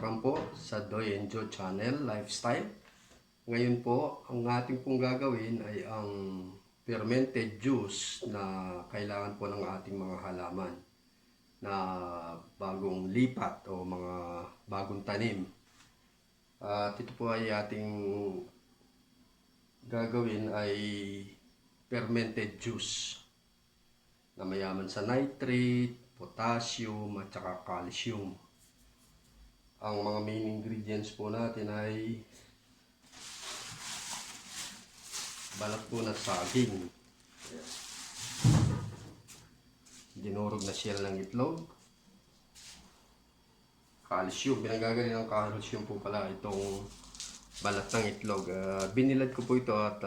Welcome po sa Doy&Jo channel, lifestyle. Ngayon po, ang ating pong gagawin ay ang fermented juice na kailangan po ng ating mga halaman na bagong lipat o mga bagong tanim. At ito po ay ating gagawin ay fermented juice na mayaman sa nitrate, potassium at saka calcium. Ang mga main ingredients po natin ay balat po na saging, dinurog na shell ng itlog, calcium, pinagagaling ng calcium po pala itong balat ng itlog. Binilad ko po ito at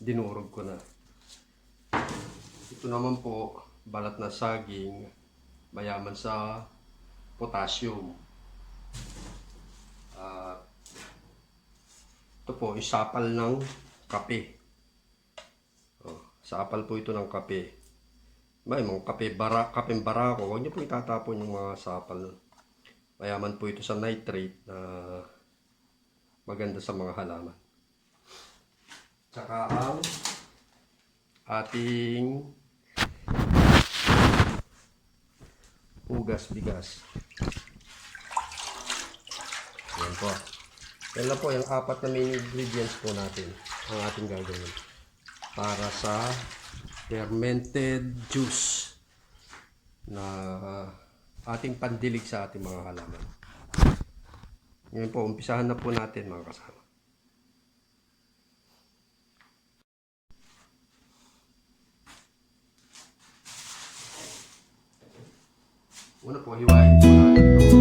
dinurog ko na. Ito naman po balat na saging, mayaman sa potassium. Ito po isapal ng kape. Sapal po ito ng kape. May mga kapeng barako, huwag niyo po itatapon yung mga sapal. Mayaman po ito sa nitrate na maganda sa mga halaman. Tsaka ang ating bigas. Yan po. Yan lang po yung apat na main ingredients po natin ang ating gagawin para sa fermented juice na ating pandilig sa ating mga halaman. Ngayon po, umpisahan na po natin mga kasama. Una po, hiwain po natin ito.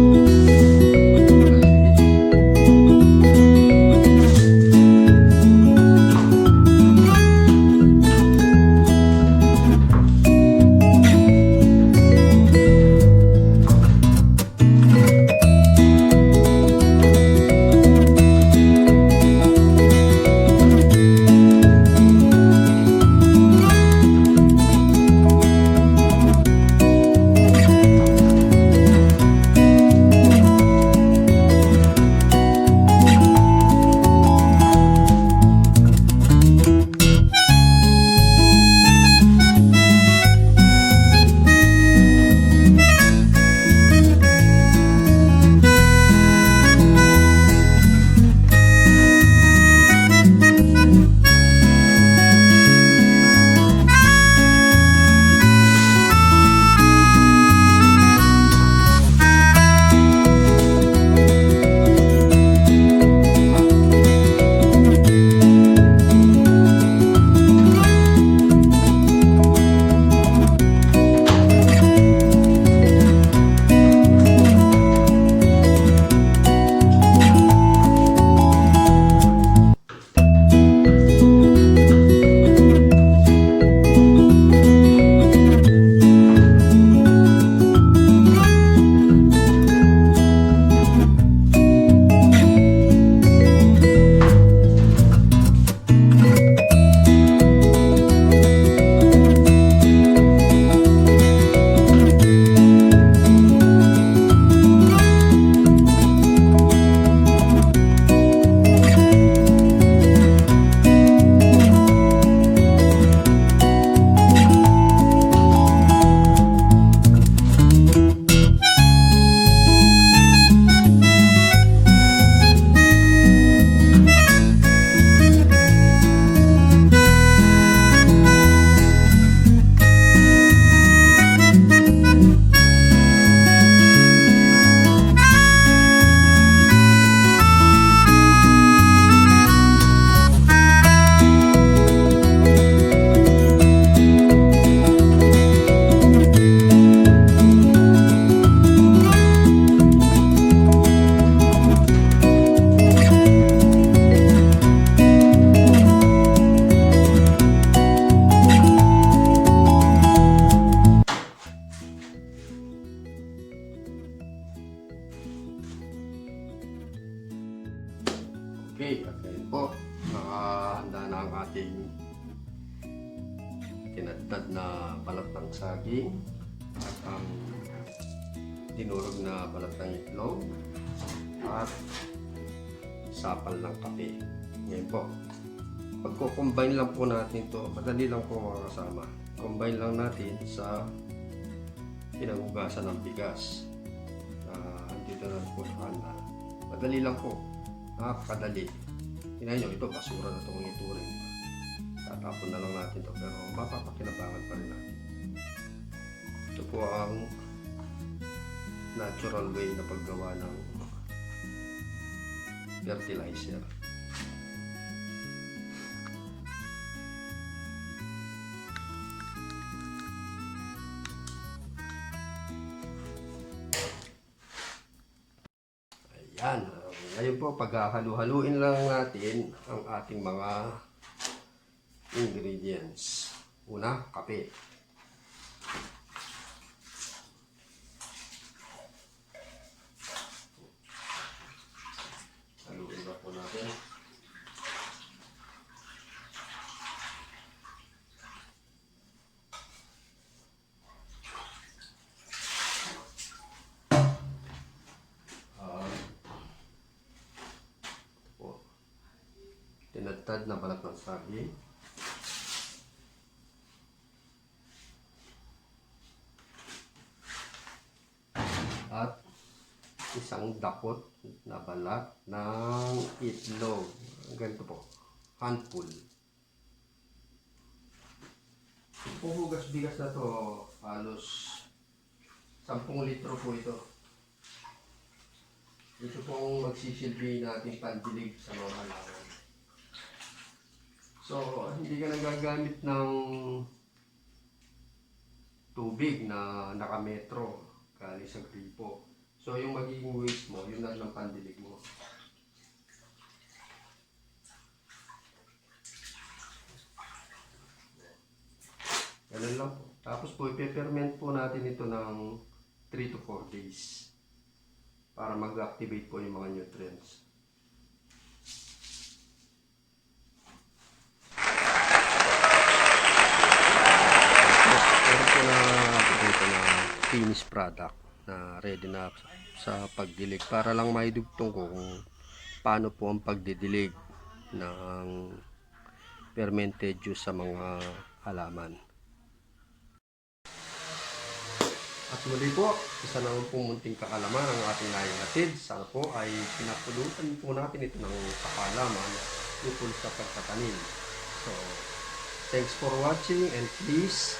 Okay, at ngayon po, nakahanda na ang ating tinadtad na balat ng saging at ang dinurog na balat ng itlog at sapal ng kape. Ngayon po, pagko-combine lang po natin to, madali lang po mga kasama. Combine lang natin sa pinanghugasan ng bigas. Andito na po sa kanan. Madali lang po. Napakadali. Tingnan nyo, ito basura na itong ituring. Tatapon na lang natin to, pero mapapakinabangan pa rin natin. Ito po ang natural way na paggawa ng fertilizer. Ayan. Ngayon po, paghahalu-haluin lang natin ang ating mga ingredients. Una, kape. Haluin lang po natin. Tinadtad na balat ng saging. At isang dapot na balat ng itlog. Ganito po. Handful. Yung hugas bigas na to, halos 10 litro po ito. Ito pong magsisilbi natin pandilig sa mga halaman. So, hindi ka nagagamit ng tubig na nakametro galing sa gripo. So, yung magiging waste mo, yun lang ng pandilig mo. Ganun lang po. Tapos po, ipe-ferment po natin ito ng 3 to 4 days para mag-activate po yung mga nutrients. Finished product na ready na sa pagdilig, para lang maidugtong ko kung paano po ang pagdidilig ng fermented juice sa mga halaman. At muli po, isa naman pong munting kaalaman ang ating naihatid. Sana po ay pinapulutan po natin ito ng kapalaman tungkol sa pagtatanim. So, thanks for watching, and please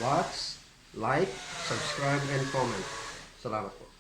watch, like, subscribe, and comment. Salamat po.